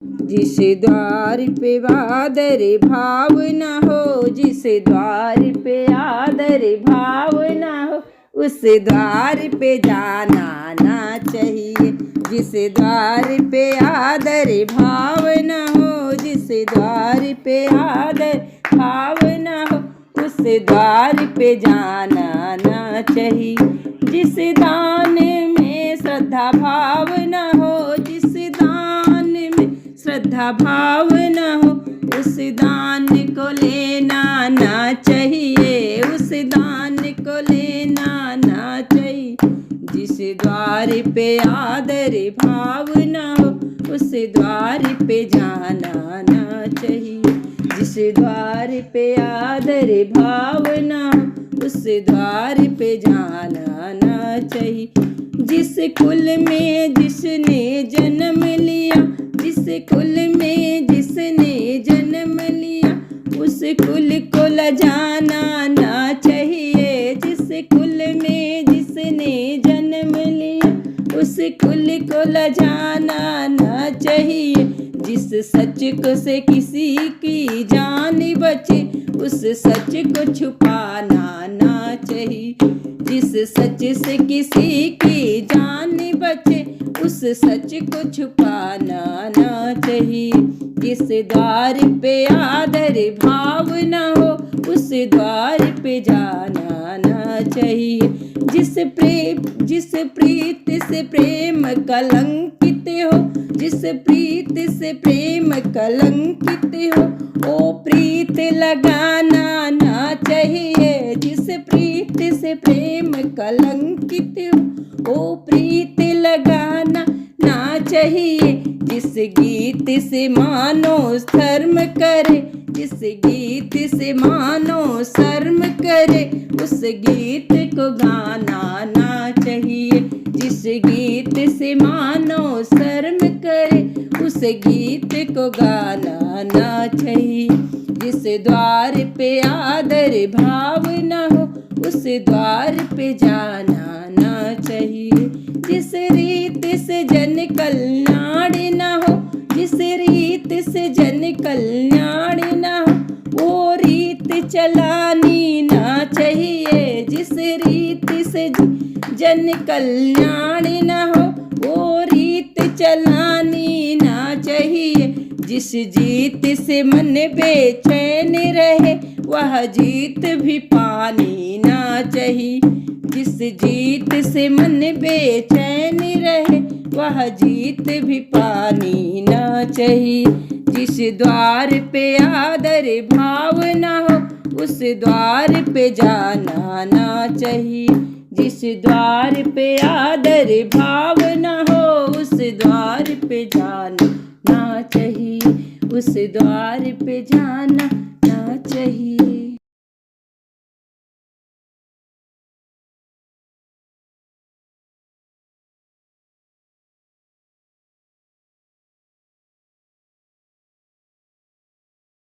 जिस द्वार पे आदर भाव न हो, जिस द्वार पे आदर भाव न हो, उस द्वार पे जाना ना चाहिए। जिस द्वार पे आदर भाव न हो, जिस द्वार पे आदर भाव न हो, उस द्वार पे जाना ना चाहिए। जिस दान में श्रद्धा भाव न हो, जिस दान में श्रद्धा भाव न हो, उस दान को लेना ना चाहिए, उस दान को लेना ना चाहिए। जिस द्वार पे आदर भाव न हो, उस द्वार पे जाना ना चाहिए। जिस द्वार पे आदर भाव न हो, उस द्वार पे जाना ना चाहिए। जिस कुल में जिसने जन्म लिया, जिस कुल में जिसने जन्म लिया, उस कुल को लजाना ना चाहिए। जिस कुल में जिसने जन्म लिया, उस कुल को लजाना ना चाहिए। जिस सच को से किसी की जान बचे, उस सच को छुपाना ना चाहिए। जिस सच से किसी की जान बचे, उस सच को छुपाना ना चाहिए। जिस द्वार पे आदर भाव न हो, उस द्वार पे जाना ना चाहिए। जिस प्रीत से प्रेम कलंकित हो, जिस प्रीत से प्रेम कलंकित हो, ओ प्रीत लगाना ना चाहिए। जिस प्रीत से प्रेम कलंकित हो, ओ प्रीत लगाना ना चाहिए। जिस गीत से मानो शर्म करे, जिस गीत से मानो शर्म करे, उस गीत को गाना ना चाहिए। जिस गीत से मानो शर्म करे, उस गीत को गाना ना चाहिए। जिस द्वार पे आदर भाव न हो, उस द्वार पे जाना ना चाहिए। जिस रीत से जन कल्याण न हो, जिस रीत से जन कल्याण न हो, वो रीत चलानी ना चाहिए। जिस रीत से जन कल्याण न हो, वो रीत चलानी ना चाहिए। जिस जीत से मन बेचैन रहे, वह जीत भी पानी ना चाहिए। जिस जीत से मन बेचैन रहे, वह जीत भी पानी ना चाहिए। जिस द्वार पे आदर भाव न हो, उस द्वार पे जाना ना चाहिए। जिस द्वार पे आदर भाव न हो, उस द्वार पे जाना ना चाहिए, उस द्वार पे जाना ना चाहिए।